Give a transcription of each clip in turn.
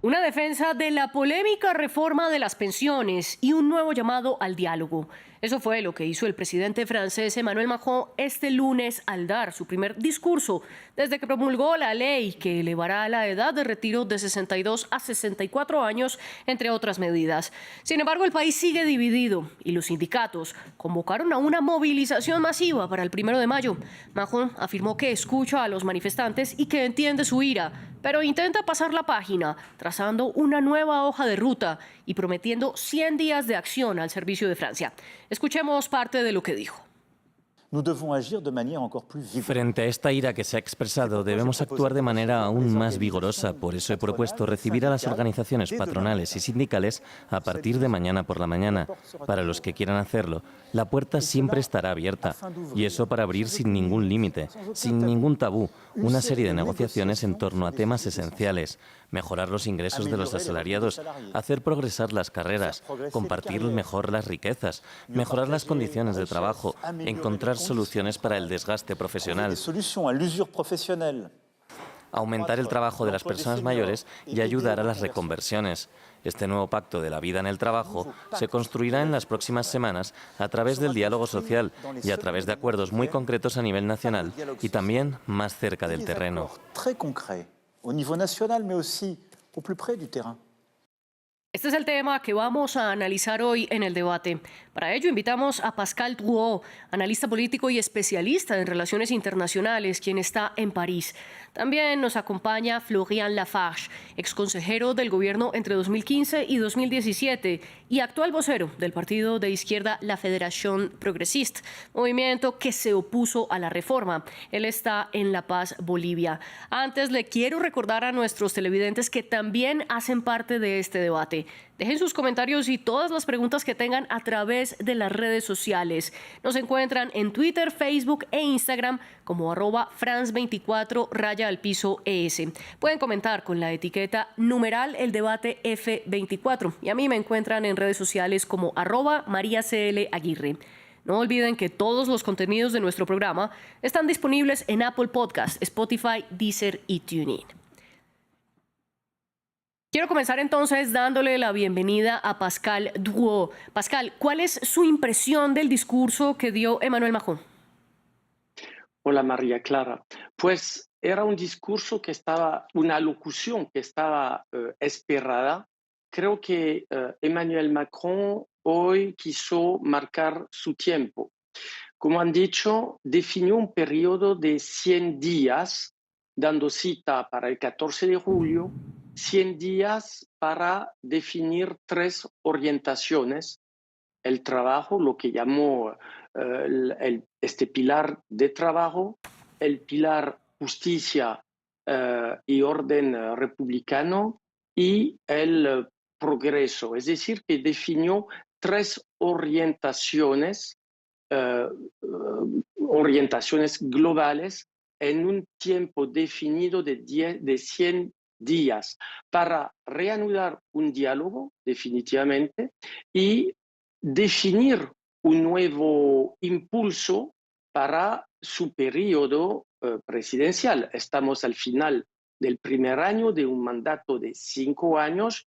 Una defensa de la polémica reforma de las pensiones y un nuevo llamado al diálogo. Eso fue lo que hizo el presidente francés Emmanuel Macron este lunes al dar su primer discurso desde que promulgó la ley que elevará la edad de retiro de 62 a 64 años, entre otras medidas. Sin embargo, el país sigue dividido y los sindicatos convocaron a una movilización masiva para el 1 de mayo. Macron afirmó que escucha a los manifestantes y que entiende su ira, pero intenta pasar la página, trazando una nueva hoja de ruta y prometiendo 100 días de acción al servicio de Francia. Escuchemos parte de lo que dijo. Frente a esta ira que se ha expresado, debemos actuar de manera aún más vigorosa. Por eso he propuesto recibir a las organizaciones patronales y sindicales a partir de mañana por la mañana. Para los que quieran hacerlo, la puerta siempre estará abierta. Y eso para abrir sin ningún límite, sin ningún tabú, una serie de negociaciones en torno a temas esenciales. Mejorar los ingresos de los asalariados, hacer progresar las carreras, compartir mejor las riquezas, mejorar las condiciones de trabajo, encontrar soluciones para el desgaste profesional, aumentar el trabajo de las personas mayores y ayudar a las reconversiones. Este nuevo pacto de la vida en el trabajo se construirá en las próximas semanas a través del diálogo social y a través de acuerdos muy concretos a nivel nacional y también más cerca del terreno. Este es el tema que vamos a analizar hoy en el debate. Para ello invitamos a Pascal Drouot, analista político y especialista en relaciones internacionales, quien está en París. También nos acompaña Florian Lafarge, exconsejero del gobierno entre 2015 y 2017 y actual vocero del partido de izquierda La Fédération Progressiste, movimiento que se opuso a la reforma. Él está en La Paz, Bolivia. Antes le quiero recordar a nuestros televidentes que también hacen parte de este debate. Dejen sus comentarios y todas las preguntas que tengan a través de las redes sociales. Nos encuentran en Twitter, Facebook e Instagram como @France24_ES. Pueden comentar con la etiqueta numeral el debate F24 y a mí me encuentran en redes sociales como @MariaCLAguirre. No olviden que todos los contenidos de nuestro programa están disponibles en Apple Podcast, Spotify, Deezer y TuneIn. Quiero comenzar entonces dándole la bienvenida a Pascal Drouot. Pascal, ¿cuál es su impresión del discurso que dio Emmanuel Macron? Hola María Clara. Pues era un discurso que estaba, una locución que estaba esperada. Creo que Emmanuel Macron hoy quiso marcar su tiempo. Como han dicho, definió un periodo de 100 días, dando cita para el 14 de julio, 100 días para definir 3 orientaciones: el trabajo, lo que llamó este pilar de trabajo, el pilar justicia y orden republicano y el progreso. Es decir, que definió 3 orientaciones, orientaciones globales en un tiempo definido de 100 días para reanudar un diálogo definitivamente y definir un nuevo impulso para su periodo presidencial. Estamos al final del primer año de un mandato de 5 años,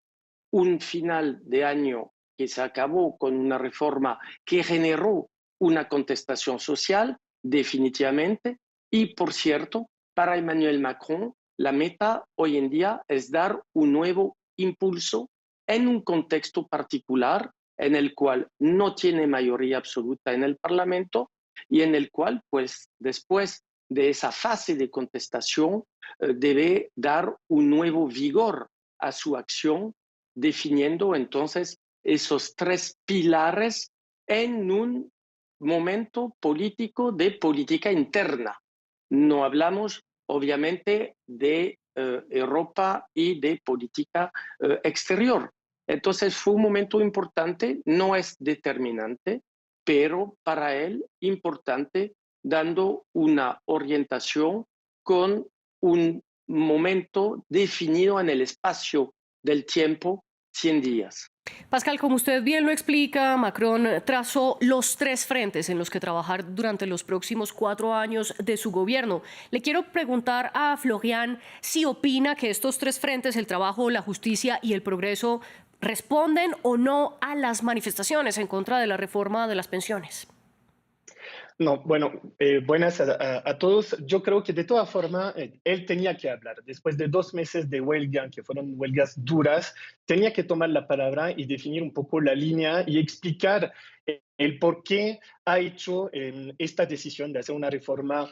un final de año que se acabó con una reforma que generó una contestación social, definitivamente, y por cierto, para Emmanuel Macron, la meta hoy en día es dar un nuevo impulso en un contexto particular en el cual no tiene mayoría absoluta en el Parlamento y en el cual, pues, después de esa fase de contestación, debe dar un nuevo vigor a su acción, definiendo entonces esos 3 pilares en un momento político de política interna. No hablamos, obviamente, de Europa y de política exterior. Entonces fue un momento importante, no es determinante, pero para él importante, dando una orientación con un momento definido en el espacio del tiempo, 100 días. Pascal, como usted bien lo explica, Macron trazó los tres frentes en los que trabajar durante los próximos 4 años de su gobierno. Le quiero preguntar a Florian si opina que estos tres frentes, el trabajo, la justicia y el progreso, responden o no a las manifestaciones en contra de la reforma de las pensiones. No, bueno, buenas a todos. Yo creo que de todas formas él tenía que hablar. Después de 2 meses de huelga, que fueron huelgas duras, tenía que tomar la palabra y definir un poco la línea y explicar el por qué ha hecho esta decisión de hacer una reforma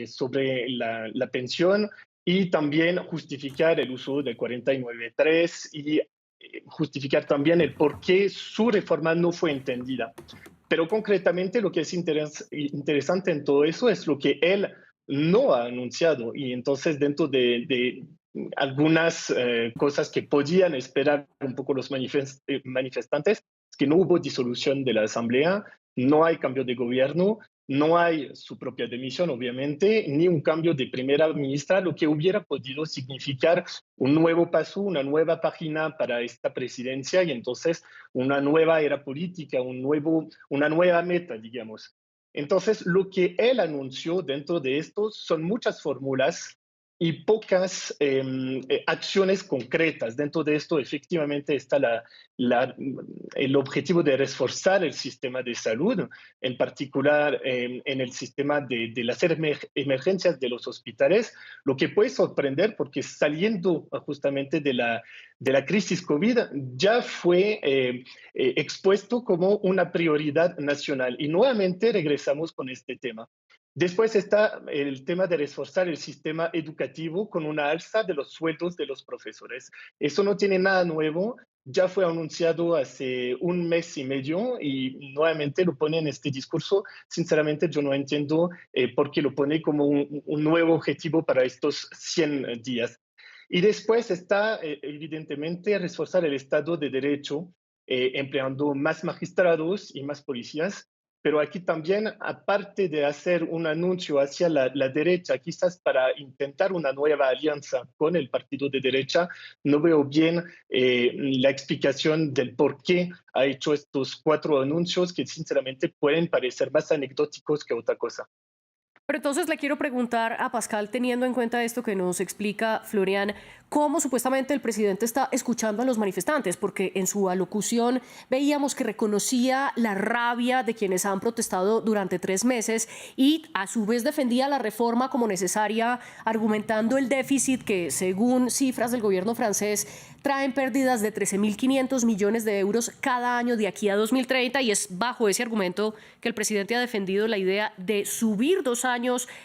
sobre la pensión y también justificar el uso del 49.3 y justificar también el por qué su reforma no fue entendida. Pero concretamente lo que es interesante en todo eso es lo que él no ha anunciado. Y entonces dentro de algunas cosas que podían esperar un poco los manifestantes, es que no hubo disolución de la Asamblea, no hay cambio de gobierno, no hay su propia dimisión, obviamente, ni un cambio de primera ministra, lo que hubiera podido significar un nuevo paso, una nueva página para esta presidencia y entonces una nueva era política, una nueva meta, digamos. Entonces, lo que él anunció dentro de esto son muchas fórmulas y pocas acciones concretas. Dentro de esto, efectivamente, está el objetivo de reforzar el sistema de salud, en particular en el sistema de las emergencias de los hospitales, lo que puede sorprender porque saliendo justamente de la crisis COVID ya fue expuesto como una prioridad nacional. Y nuevamente regresamos con este tema. Después está el tema de reforzar el sistema educativo con una alza de los sueldos de los profesores. Eso no tiene nada nuevo, ya fue anunciado hace 1 mes y medio y nuevamente lo pone en este discurso. Sinceramente, yo no entiendo por qué lo pone como un nuevo objetivo para estos 100 días. Y después está, evidentemente, reforzar el Estado de Derecho, empleando más magistrados y más policías. Pero aquí también, aparte de hacer un anuncio hacia la derecha, quizás para intentar una nueva alianza con el partido de derecha, no veo bien la explicación del por qué ha hecho estos 4 anuncios que sinceramente pueden parecer más anecdóticos que otra cosa. Pero entonces le quiero preguntar a Pascal, teniendo en cuenta esto que nos explica Florian, cómo supuestamente el presidente está escuchando a los manifestantes, porque en su alocución veíamos que reconocía la rabia de quienes han protestado durante 3 meses y a su vez defendía la reforma como necesaria, argumentando el déficit que, según cifras del gobierno francés, traen pérdidas de 13.500 millones de euros cada año de aquí a 2030, y es bajo ese argumento que el presidente ha defendido la idea de subir 2 años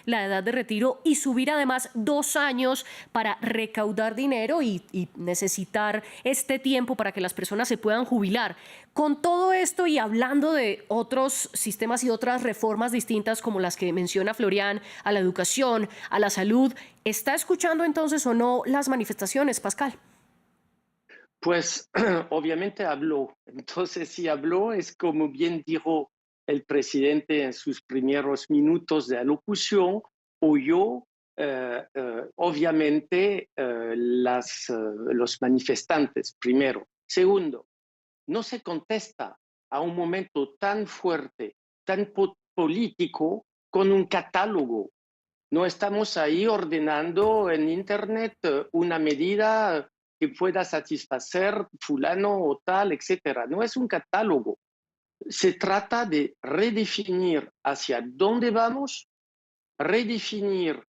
la edad de retiro y subir además 2 años para recaudar dinero y necesitar este tiempo para que las personas se puedan jubilar. Con todo esto y hablando de otros sistemas y otras reformas distintas como las que menciona Florian, a la educación, a la salud, ¿está escuchando entonces o no las manifestaciones, Pascal? Pues obviamente habló. Entonces, si habló, es como bien dijo el presidente en sus primeros minutos de alocución, oyó obviamente los manifestantes, primero. Segundo, no se contesta a un momento tan fuerte, tan político, con un catálogo. No estamos ahí ordenando en Internet una medida que pueda satisfacer fulano o tal, etcétera. No es un catálogo. Se trata de redefinir hacia dónde vamos, redefinir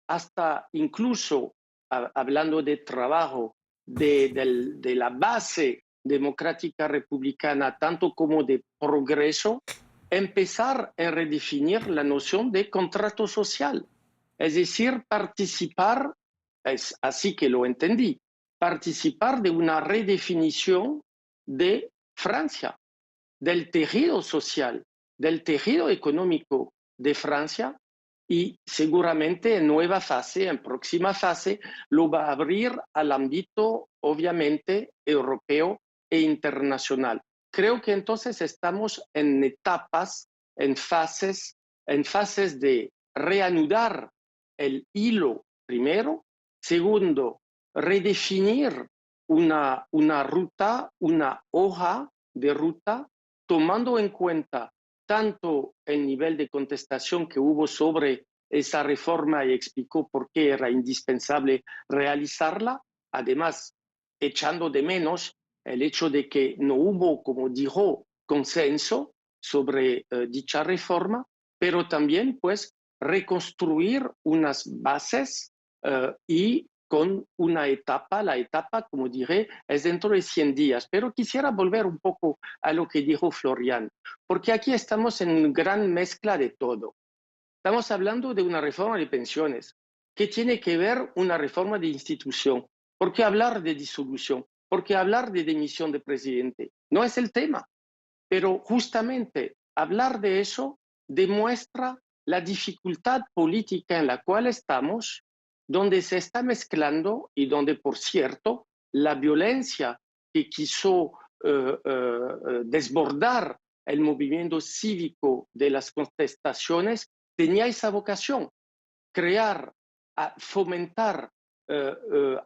hasta incluso, hablando de trabajo, de la base democrática republicana, tanto como de progreso, empezar a redefinir la noción de contrato social. Es decir, participar, es así que lo entendí, participar de una redefinición de Francia, del tejido social, del tejido económico de Francia, y seguramente en nueva fase, en próxima fase, lo va a abrir al ámbito obviamente europeo e internacional. Creo que entonces estamos en etapas, en fases de reanudar el hilo primero, segundo, redefinir una ruta, una hoja de ruta, tomando en cuenta tanto el nivel de contestación que hubo sobre esa reforma y explicó por qué era indispensable realizarla, además echando de menos el hecho de que no hubo, como dijo, consenso sobre dicha reforma, pero también pues reconstruir unas bases y con una etapa, la etapa, como diré, es dentro de 100 días. Pero quisiera volver un poco a lo que dijo Florian, porque aquí estamos en una gran mezcla de todo. Estamos hablando de una reforma de pensiones. ¿Qué tiene que ver una reforma de institución? ¿Por qué hablar de disolución? ¿Por qué hablar de dimisión de presidente? No es el tema. Pero justamente hablar de eso demuestra la dificultad política en la cual estamos, donde se está mezclando y donde, por cierto, la violencia que quiso desbordar el movimiento cívico de las contestaciones tenía esa vocación, crear, fomentar,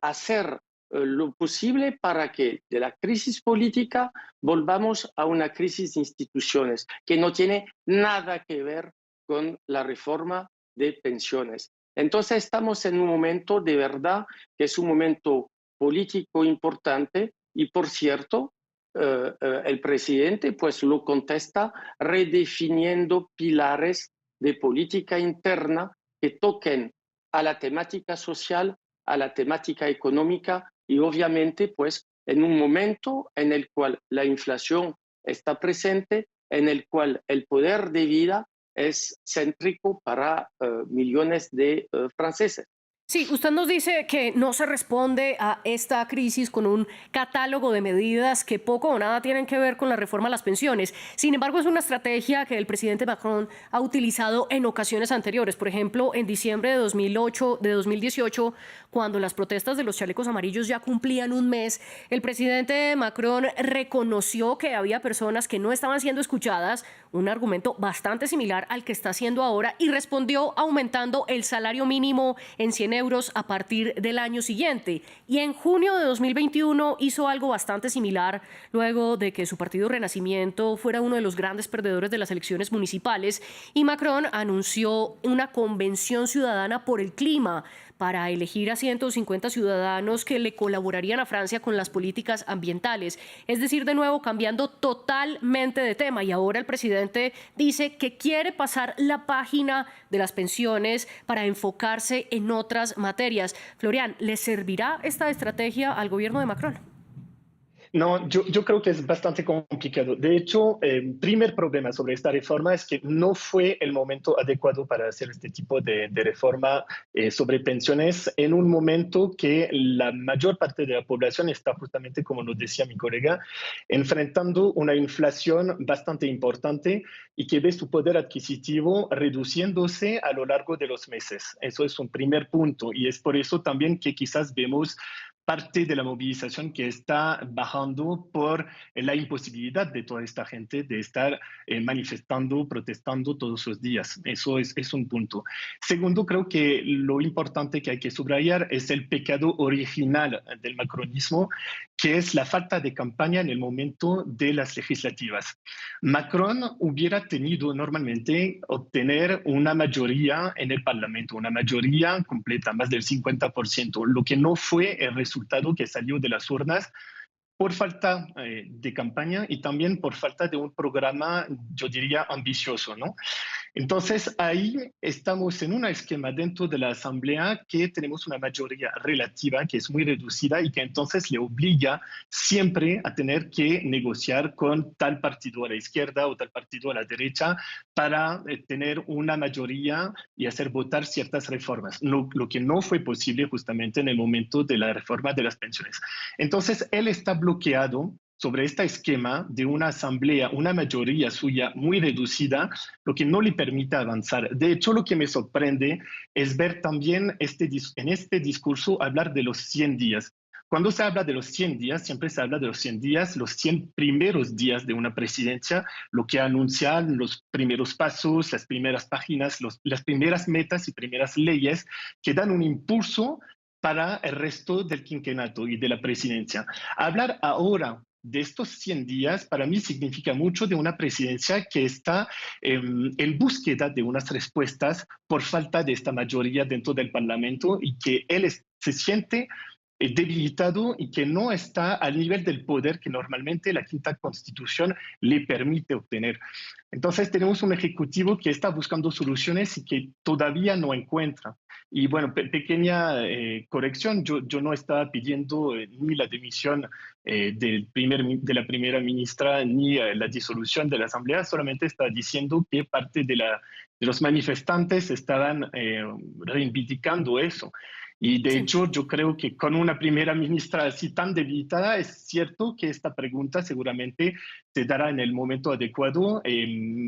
hacer lo posible para que de la crisis política volvamos a una crisis de instituciones que no tiene nada que ver con la reforma de pensiones. Entonces estamos en un momento de verdad que es un momento político importante y por cierto el presidente pues lo contesta redefiniendo pilares de política interna que toquen a la temática social, a la temática económica y obviamente pues en un momento en el cual la inflación está presente, en el cual el poder de vida es céntrico para millones de franceses. Sí, usted nos dice que no se responde a esta crisis con un catálogo de medidas que poco o nada tienen que ver con la reforma a las pensiones. Sin embargo, es una estrategia que el presidente Macron ha utilizado en ocasiones anteriores. Por ejemplo, en diciembre de 2018, cuando las protestas de los chalecos amarillos ya cumplían un mes, el presidente Macron reconoció que había personas que no estaban siendo escuchadas, un argumento bastante similar al que está haciendo ahora, y respondió aumentando el salario mínimo en 100 euros a partir del año siguiente. Y en junio de 2021 hizo algo bastante similar luego de que su partido Renacimiento fuera uno de los grandes perdedores de las elecciones municipales y Macron anunció una convención ciudadana por el clima para elegir a 150 ciudadanos que le colaborarían a Francia con las políticas ambientales. Es decir, de nuevo, cambiando totalmente de tema. Y ahora el presidente dice que quiere pasar la página de las pensiones para enfocarse en otras materias. Florian, ¿le servirá esta estrategia al gobierno de Macron? No, yo creo que es bastante complicado. De hecho, el primer problema sobre esta reforma es que no fue el momento adecuado para hacer este tipo de reforma sobre pensiones en un momento que la mayor parte de la población está justamente, como nos decía mi colega, enfrentando una inflación bastante importante y que ve su poder adquisitivo reduciéndose a lo largo de los meses. Eso es un primer punto y es por eso también que quizás vemos parte de la movilización que está bajando por la imposibilidad de toda esta gente de estar manifestando, protestando todos los días. Eso es un punto. Segundo, creo que lo importante que hay que subrayar es el pecado original del macronismo, que es la falta de campaña en el momento de las legislativas. Macron hubiera tenido normalmente obtener una mayoría en el Parlamento, una mayoría completa, más del 50%, lo que no fue el resultado que salió de las urnas por falta de campaña y también por falta de un programa, yo diría, ambicioso, ¿no? Entonces, ahí estamos en un esquema dentro de la Asamblea que tenemos una mayoría relativa que es muy reducida y que entonces le obliga siempre a tener que negociar con tal partido a la izquierda o tal partido a la derecha para tener una mayoría y hacer votar ciertas reformas, lo que no fue posible justamente en el momento de la reforma de las pensiones. Entonces, él está bloqueado sobre este esquema de una asamblea, una mayoría suya muy reducida, lo que no le permite avanzar. De hecho, lo que me sorprende es ver también en este discurso hablar de los 100 días. Cuando se habla de los 100 días, siempre se habla de los 100 días, los 100 primeros días de una presidencia, lo que anuncian los primeros pasos, las primeras páginas, las primeras metas y primeras leyes que dan un impulso para el resto del quinquenio y de la presidencia. Hablar ahora de estos 100 días para mí significa mucho de una presidencia que está en búsqueda de unas respuestas por falta de esta mayoría dentro del Parlamento y que se siente debilitado y que no está al nivel del poder que normalmente la quinta constitución le permite obtener. Entonces tenemos un ejecutivo que está buscando soluciones y que todavía no encuentra. Y bueno, pequeña corrección, yo no estaba pidiendo ni la dimisión de la primera ministra ni la disolución de la Asamblea, solamente estaba diciendo que parte de los manifestantes estaban reivindicando eso. Y de Sí. hecho, yo creo que con una primera ministra así tan debilitada, es cierto que esta pregunta seguramente se dará en el momento adecuado.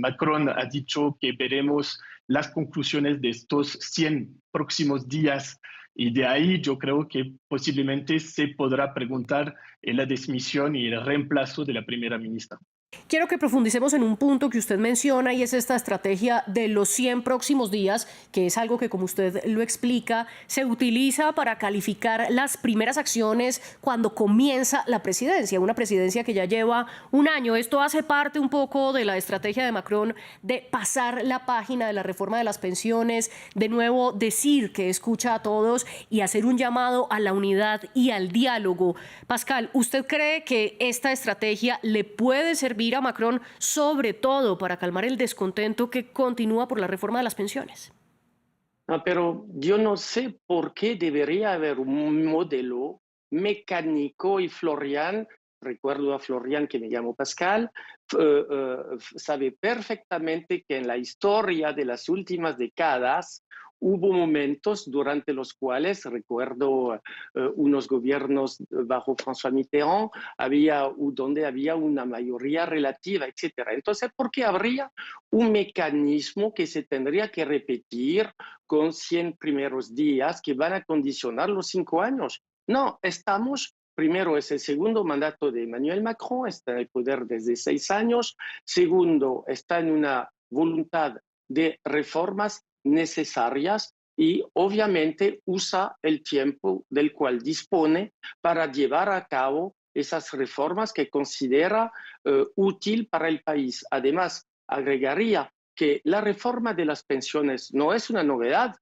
Macron ha dicho que veremos las conclusiones de estos 100 próximos días y de ahí yo creo que posiblemente se podrá preguntar la dimisión y el reemplazo de la primera ministra. Quiero que profundicemos en un punto que usted menciona y es esta estrategia de los 100 próximos días, que es algo que, como usted lo explica, se utiliza para calificar las primeras acciones cuando comienza la presidencia, una presidencia que ya lleva un año. Esto hace parte un poco de la estrategia de Macron de pasar la página de la reforma de las pensiones, de nuevo decir que escucha a todos y hacer un llamado a la unidad y al diálogo. Pascal, ¿usted cree que esta estrategia le puede servir a Macron, sobre todo para calmar el descontento que continúa por la reforma de las pensiones? Pero yo no sé por qué debería haber un modelo mecánico y Florian, recuerdo a Florian que me llamo Pascal, sabe perfectamente que en la historia de las últimas décadas hubo momentos durante los cuales, recuerdo unos gobiernos bajo François Mitterrand, donde había una mayoría relativa, etc. Entonces, ¿por qué habría un mecanismo que se tendría que repetir con 100 primeros días que van a condicionar los 5 años? No, primero, es el segundo mandato de Emmanuel Macron, está en el poder desde 6 años. Segundo, está en una voluntad de reformas necesarias y obviamente usa el tiempo del cual dispone para llevar a cabo esas reformas que considera útil para el país. Además, agregaría que la reforma de las pensiones no es una novedad.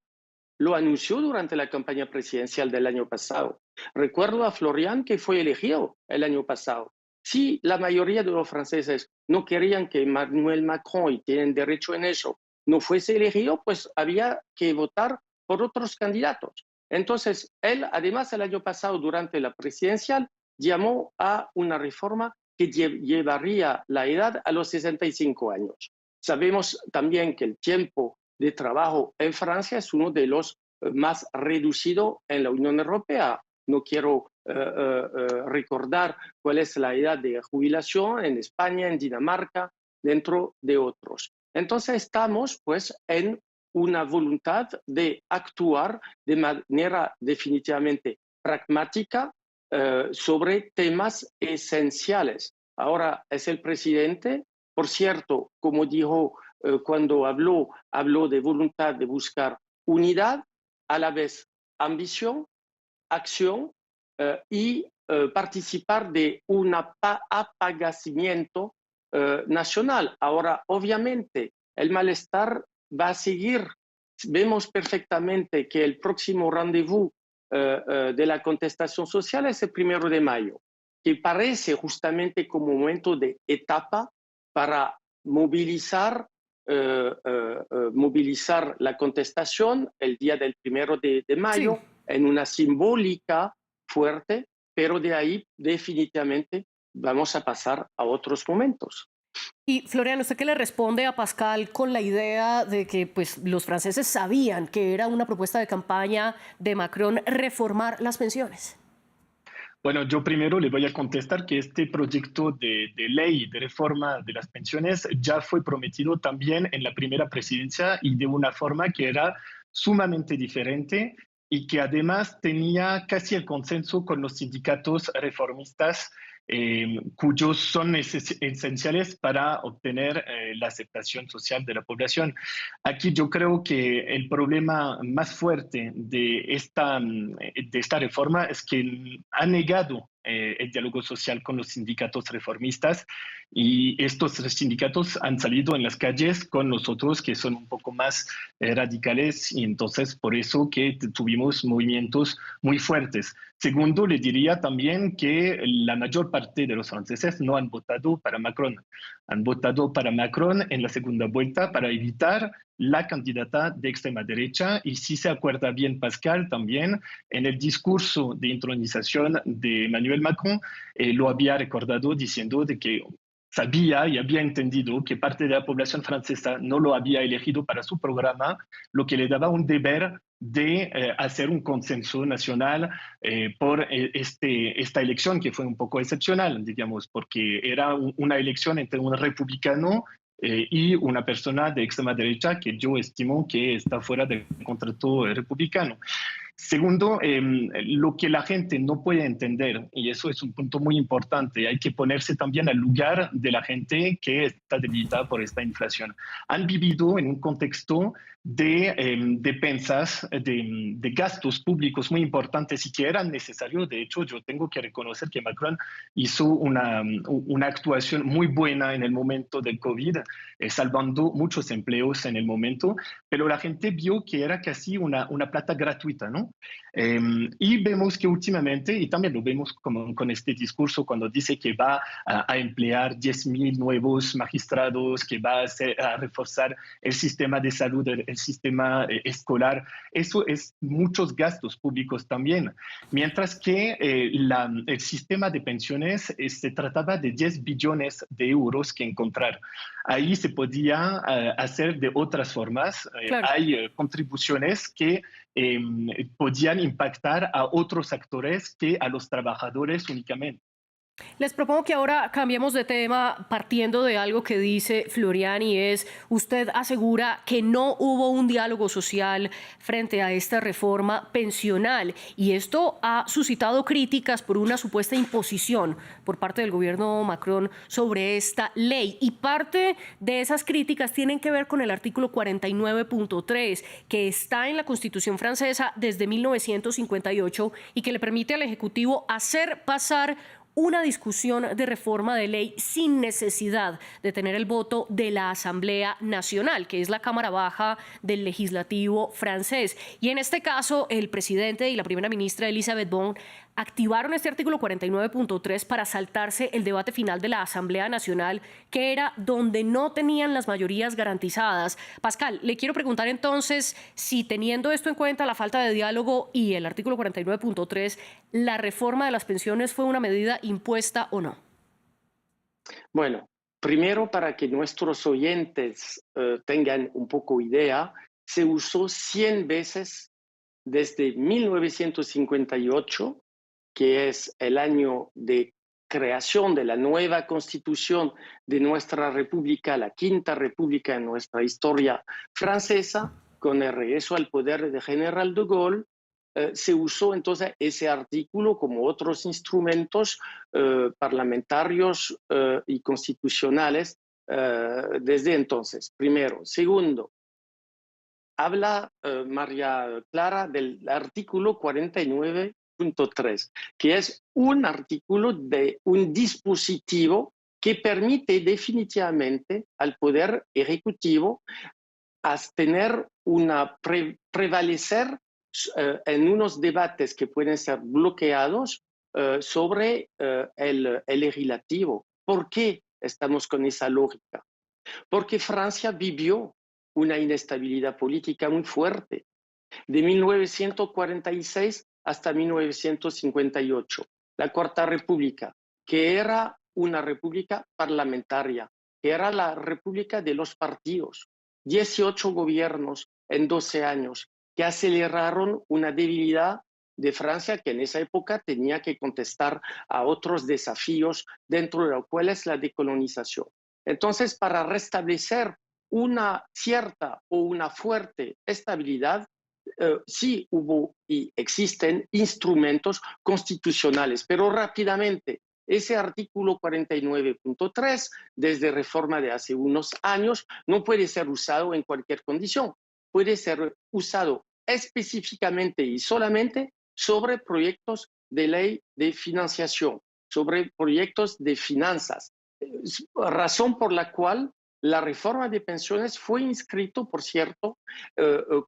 Lo anunció durante la campaña presidencial del año pasado. Recuerdo a Florian que fue elegido el año pasado. Si la mayoría de los franceses no querían que Emmanuel Macron, y tienen derecho en eso, no fuese elegido, pues había que votar por otros candidatos. Entonces, él, además, el año pasado, durante la presidencial, llamó a una reforma que llevaría la edad a los 65 años. Sabemos también que el tiempo de trabajo en Francia es uno de los más reducidos en la Unión Europea. No quiero recordar cuál es la edad de jubilación en España, en Dinamarca, dentro de otros. Entonces estamos pues en una voluntad de actuar de manera definitivamente pragmática sobre temas esenciales. Ahora es el presidente, por cierto, como dijo cuando habló de voluntad de buscar unidad, a la vez ambición, acción y participar de un apagamiento nacional. Ahora, obviamente, el malestar va a seguir. Vemos perfectamente que el próximo rendezvous de la contestación social es el 1 de mayo, que parece justamente como un momento de etapa para movilizar la contestación el día del 1 de mayo Sí. en una simbólica fuerte, pero de ahí definitivamente vamos a pasar a otros momentos. Y Florian, ¿usted qué le responde a Pascal con la idea de que pues, los franceses sabían que era una propuesta de campaña de Macron reformar las pensiones? Bueno, yo primero le voy a contestar que este proyecto de ley de reforma de las pensiones ya fue prometido también en la primera presidencia y de una forma que era sumamente diferente y que además tenía casi el consenso con los sindicatos reformistas cuyos son esenciales para obtener la aceptación social de la población. Aquí yo creo que el problema más fuerte de esta reforma es que ha negado el diálogo social con los sindicatos reformistas y estos sindicatos han salido en las calles con nosotros que son un poco más radicales y entonces por eso que tuvimos movimientos muy fuertes. Segundo, le diría también que la mayor parte de los franceses no han votado para Macron. Han votado para Macron en la segunda vuelta para evitar la candidata de extrema derecha y si se acuerda bien Pascal también en el discurso de intronización de Emmanuel Macron lo había recordado diciendo de que sabía y había entendido que parte de la población francesa no lo había elegido para su programa, lo que le daba un deber de hacer un consenso nacional por esta elección que fue un poco excepcional, digamos, porque era una elección entre un republicano y una persona de extrema derecha que yo estimo que está fuera del contrato republicano. Segundo, lo que la gente no puede entender, y eso es un punto muy importante, hay que ponerse también al lugar de la gente que está debilitada por esta inflación. Han vivido en un contexto de despensas, de gastos públicos muy importantes y que eran necesarios. De hecho, yo tengo que reconocer que Macron hizo una actuación muy buena en el momento del COVID, salvando muchos empleos en el momento, pero la gente vio que era casi una plata gratuita, ¿no? Y vemos que últimamente, y también lo vemos con este discurso cuando dice que va a emplear 10.000 nuevos magistrados, que va a reforzar el sistema de salud, el sistema escolar, eso es muchos gastos públicos también. Mientras que el sistema de pensiones se trataba de 10 billones de euros que encontrar. Ahí se podía hacer de otras formas. Claro. Hay contribuciones que podían impactar a otros actores que a los trabajadores únicamente. Les propongo que ahora cambiemos de tema partiendo de algo que dice Florian y es, usted asegura que no hubo un diálogo social frente a esta reforma pensional y esto ha suscitado críticas por una supuesta imposición por parte del gobierno Macron sobre esta ley y parte de esas críticas tienen que ver con el artículo 49.3 que está en la Constitución francesa desde 1958 y que le permite al Ejecutivo hacer pasar una discusión de reforma de ley sin necesidad de tener el voto de la Asamblea Nacional, que es la Cámara Baja del Legislativo francés. Y en este caso, el presidente y la primera ministra Elisabeth Borne activaron este artículo 49.3 para saltarse el debate final de la Asamblea Nacional, que era donde no tenían las mayorías garantizadas. Pascal, le quiero preguntar entonces si teniendo esto en cuenta, la falta de diálogo y el artículo 49.3, la reforma de las pensiones fue una medida impuesta o no. Bueno, primero para que nuestros oyentes tengan un poco idea, se usó 100 veces desde 1958, que es el año de creación de la nueva constitución de nuestra república, la quinta república en nuestra historia francesa, con el regreso al poder de General de Gaulle, se usó entonces ese artículo como otros instrumentos parlamentarios y constitucionales desde entonces, primero. Segundo, habla María Clara del artículo 49.3, que es un artículo de un dispositivo que permite definitivamente al Poder Ejecutivo tener prevalecer en unos debates que pueden ser bloqueados sobre el legislativo. ¿Por qué estamos con esa lógica? Porque Francia vivió una inestabilidad política muy fuerte, de 1946 hasta 1958. La Cuarta República, que era una república parlamentaria, que era la república de los partidos. 18 gobiernos en 12 años que aceleraron una debilidad de Francia que en esa época tenía que contestar a otros desafíos, dentro de los cuales la decolonización. Entonces, para restablecer una cierta o una fuerte estabilidad, sí hubo y existen instrumentos constitucionales, pero rápidamente ese artículo 49.3, desde reforma de hace unos años, no puede ser usado en cualquier condición. Puede ser usado específicamente y solamente sobre proyectos de ley de financiación, sobre proyectos de finanzas, razón por la cual la reforma de pensiones fue inscrito, por cierto,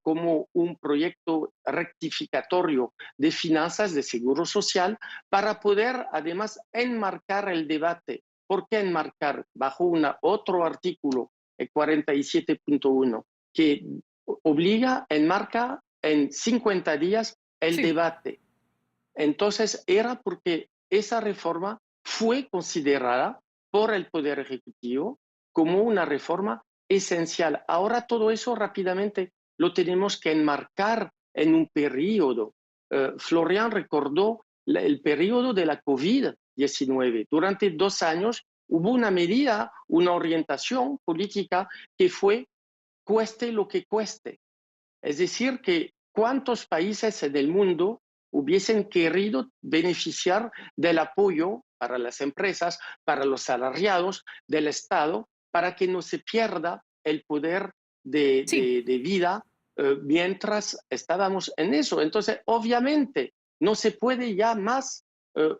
como un proyecto rectificatorio de finanzas de seguro social para poder además enmarcar el debate. ¿Por qué enmarcar? Bajo otro artículo, el 47.1, que enmarca en 50 días el debate. Entonces era porque esa reforma fue considerada por el Poder Ejecutivo como una reforma esencial. Ahora todo eso rápidamente lo tenemos que enmarcar en un periodo. Florian recordó el periodo de la COVID-19. Durante 2 años hubo una medida, una orientación política que fue cueste lo que cueste. Es decir, que cuántos países del mundo hubiesen querido beneficiar del apoyo para las empresas, para los salariados del Estado, para que no se pierda el poder de vida mientras estábamos en eso. Entonces, obviamente, no se puede ya más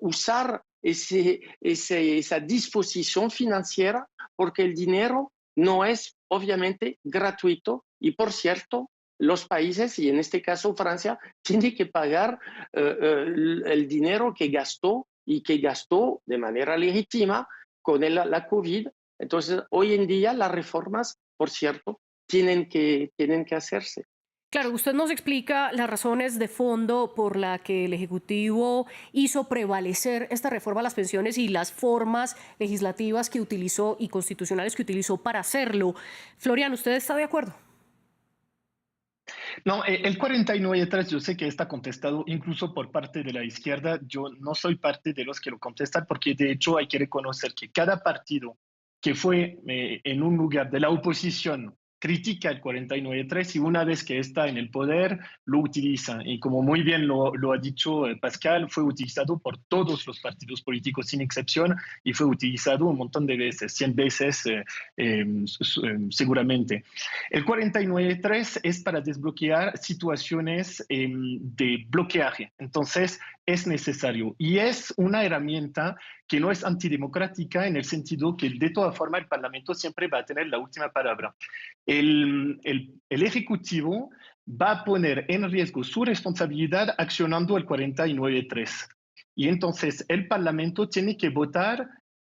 usar esa disposición financiera porque el dinero no es obviamente gratuito y, por cierto, los países, y en este caso Francia, tiene que pagar el dinero que gastó y que gastó de manera legítima con la COVID. Entonces, hoy en día las reformas, por cierto, tienen que hacerse. Claro, usted nos explica las razones de fondo por la que el Ejecutivo hizo prevalecer esta reforma a las pensiones y las formas legislativas que utilizó y constitucionales que utilizó para hacerlo. Florian, ¿usted está de acuerdo? No, el 49.3 yo sé que está contestado incluso por parte de la izquierda. Yo no soy parte de los que lo contestan porque de hecho hay que reconocer que cada partido que fue en un lugar de la oposición critica el 49.3 y una vez que está en el poder lo utiliza. Y como muy bien lo ha dicho Pascal, fue utilizado por todos los partidos políticos sin excepción y fue utilizado un montón de veces, 100 veces seguramente. El 49.3 es para desbloquear situaciones de bloqueaje. Entonces, es necesario y es una herramienta que no es antidemocrática en el sentido que de todas formas el Parlamento siempre va a tener la última palabra. El Ejecutivo va a poner en riesgo su responsabilidad accionando el 49.3. Y entonces el Parlamento tiene que votar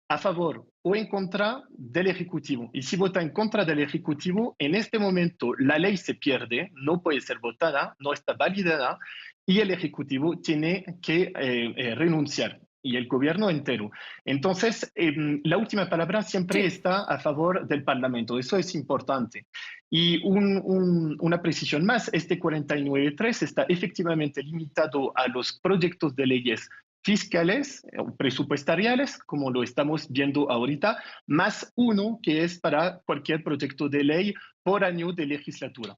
a favor o en contra del Ejecutivo. Y si vota en contra del Ejecutivo, en este momento la ley se pierde, no puede ser votada, no está validada y el Ejecutivo tiene que renunciar y el gobierno entero. Entonces, la última palabra siempre está a favor del Parlamento. Eso es importante. Y una precisión más, este 49.3 está efectivamente limitado a los proyectos de leyes fiscales o presupuestariales, como lo estamos viendo ahorita, más uno que es para cualquier proyecto de ley por año de legislatura.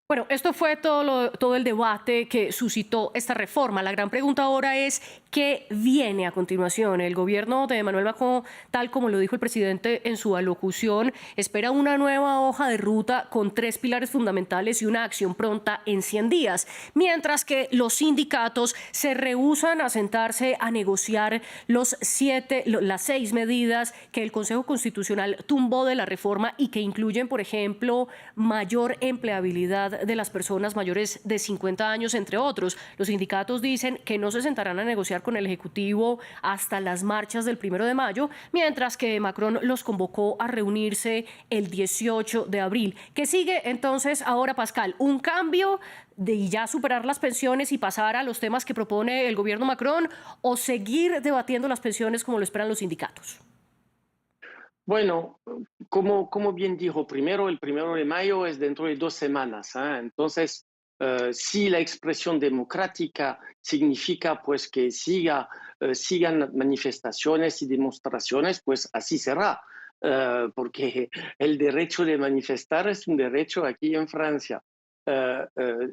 Bueno, esto fue todo el debate que suscitó esta reforma. La gran pregunta ahora es, ¿qué viene a continuación? El gobierno de Emmanuel Macron, tal como lo dijo el presidente en su alocución, espera una nueva hoja de ruta con 3 pilares fundamentales y una acción pronta en 100 días, mientras que los sindicatos se rehúsan a sentarse a negociar las 6 medidas que el Consejo Constitucional tumbó de la reforma y que incluyen, por ejemplo, mayor empleabilidad de las personas mayores de 50 años, entre otros. Los sindicatos dicen que no se sentarán a negociar con el Ejecutivo hasta las marchas del 1 de mayo, mientras que Macron los convocó a reunirse el 18 de abril. ¿Qué sigue entonces ahora, Pascal? ¿Un cambio de ya superar las pensiones y pasar a los temas que propone el gobierno Macron o seguir debatiendo las pensiones como lo esperan los sindicatos? Bueno, como bien dijo, el 1 de mayo es dentro de 2 semanas. Entonces, si la expresión democrática significa pues que sigan manifestaciones y demostraciones, pues así será, porque el derecho de manifestar es un derecho aquí en Francia.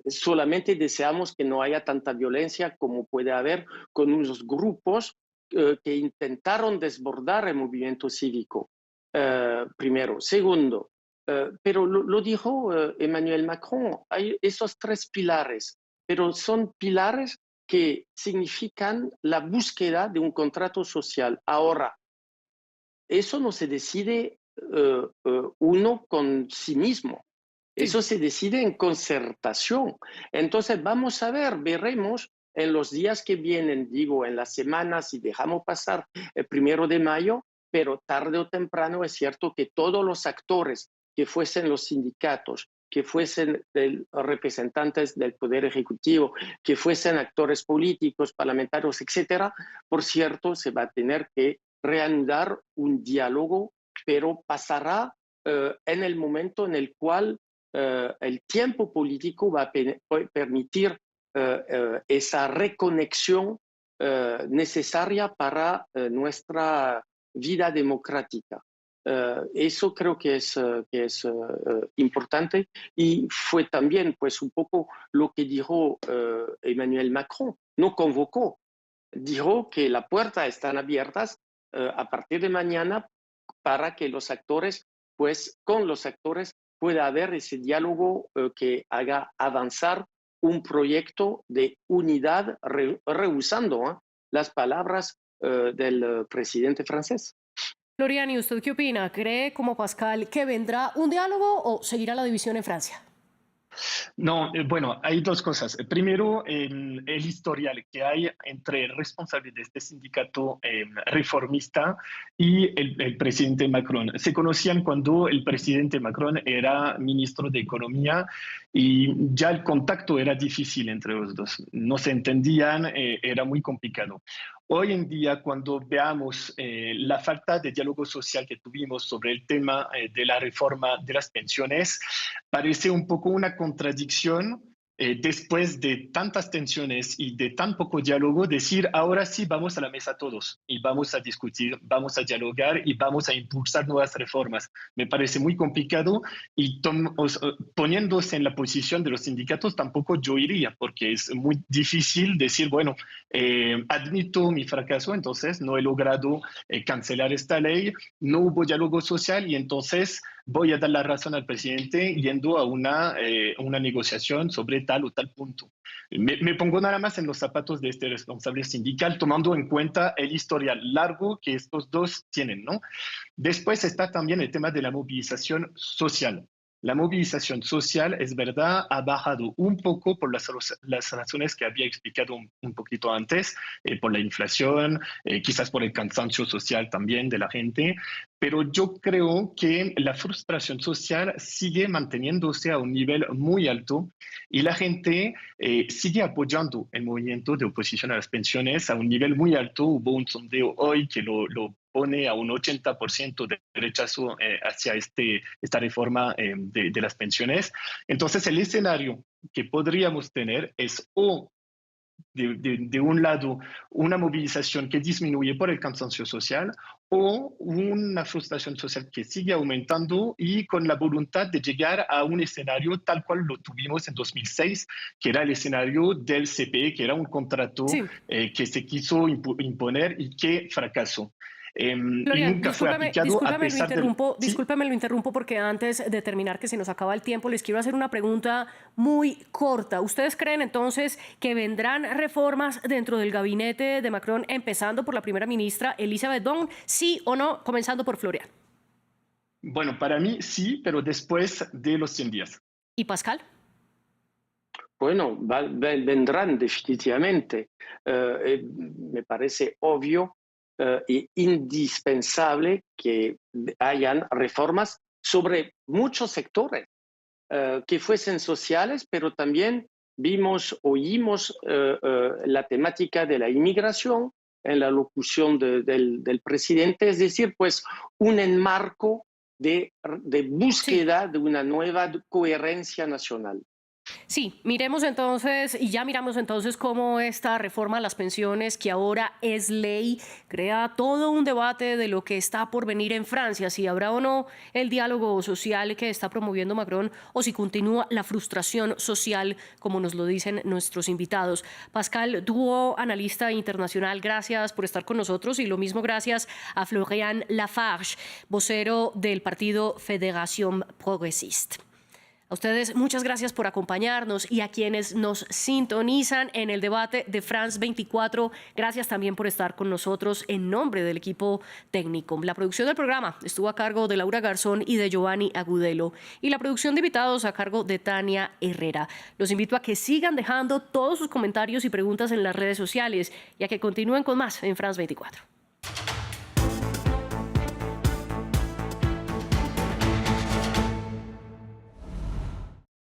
Solamente deseamos que no haya tanta violencia como puede haber con unos grupos que intentaron desbordar el movimiento cívico, primero. Segundo, pero lo dijo Emmanuel Macron, hay esos tres pilares, pero son pilares que significan la búsqueda de un contrato social. Ahora, eso no se decide uno con sí mismo. Eso se decide en concertación. Entonces, vamos a ver, veremos en los días que vienen, digo, en las semanas, si dejamos pasar el 1 de mayo, pero tarde o temprano es cierto que todos los actores, que fuesen los sindicatos, que fuesen representantes del Poder Ejecutivo, que fuesen actores políticos, parlamentarios, etcétera, por cierto, se va a tener que reanudar un diálogo, pero pasará en el momento en el cual el tiempo político va a permitir esa reconexión necesaria para nuestra vida democrática. Eso creo que es importante y fue también pues un poco lo que dijo Emmanuel Macron. No convocó, dijo que las puertas están abiertas a partir de mañana para que los actores, pues con los actores pueda haber ese diálogo que haga avanzar un proyecto de unidad rehusando las palabras del presidente francés. Florian, ¿y usted qué opina? ¿Cree, como Pascal, que vendrá un diálogo o seguirá la división en Francia? No, bueno, hay dos cosas. Primero, el historial que hay entre el responsable de este sindicato reformista y el presidente Macron. Se conocían cuando el presidente Macron era ministro de Economía y ya el contacto era difícil entre los dos. No se entendían, era muy complicado. Hoy en día, cuando veamos la falta de diálogo social que tuvimos sobre el tema de la reforma de las pensiones, parece un poco una contradicción después de tantas tensiones y de tan poco diálogo, decir ahora sí vamos a la mesa todos y vamos a discutir, vamos a dialogar y vamos a impulsar nuevas reformas. Me parece muy complicado y poniéndose en la posición de los sindicatos tampoco yo iría, porque es muy difícil decir, bueno, admito mi fracaso, entonces no he logrado cancelar esta ley, no hubo diálogo social y entonces voy a dar la razón al presidente yendo a una negociación sobre tal o tal punto. Me pongo nada más en los zapatos de este responsable sindical, tomando en cuenta el historial largo que estos dos tienen, ¿no? Después está también el tema de la movilización social. La movilización social, es verdad, ha bajado un poco por las razones que había explicado un poquito antes, por la inflación, quizás por el cansancio social también de la gente, pero yo creo que la frustración social sigue manteniéndose a un nivel muy alto y la gente sigue apoyando el movimiento de oposición a las pensiones a un nivel muy alto. Hubo un sondeo hoy que lo pone a un 80% de rechazo hacia esta reforma de las pensiones. Entonces, el escenario que podríamos tener es o de un lado una movilización que disminuye por el cansancio social o una frustración social que sigue aumentando y con la voluntad de llegar a un escenario tal cual lo tuvimos en 2006, que era el escenario del CPE, que era un contrato Sí. que se quiso imponer y que fracasó. Y Florian, nunca fue aplicado a pesar del... ¿Sí? discúlpame, lo interrumpo porque antes de terminar, que se nos acaba el tiempo, les quiero hacer una pregunta muy corta. ¿Ustedes creen entonces que vendrán reformas dentro del gabinete de Macron, empezando por la primera ministra Elisabeth Borne, sí o no, comenzando por Florian? Bueno, para mí sí, pero después de los 100 días. ¿Y Pascal? Bueno, vendrán definitivamente. Me parece obvio e indispensable que hayan reformas sobre muchos sectores, que fuesen sociales, pero también oímos la temática de la inmigración en la locución del presidente, es decir, pues un enmarco de búsqueda de una nueva coherencia nacional. Sí, miremos entonces, y ya miramos entonces cómo esta reforma a las pensiones, que ahora es ley, crea todo un debate de lo que está por venir en Francia, si habrá o no el diálogo social que está promoviendo Macron o si continúa la frustración social, como nos lo dicen nuestros invitados. Pascal Drouot, analista internacional, gracias por estar con nosotros, y lo mismo gracias a Florian Lafarge, vocero del partido Fédération Progressiste. A ustedes muchas gracias por acompañarnos, y a quienes nos sintonizan en el debate de France 24, gracias también por estar con nosotros en nombre del equipo técnico. La producción del programa estuvo a cargo de Laura Garzón y de Giovanni Agudelo, y la producción de invitados a cargo de Tania Herrera. Los invito a que sigan dejando todos sus comentarios y preguntas en las redes sociales y a que continúen con más en France 24.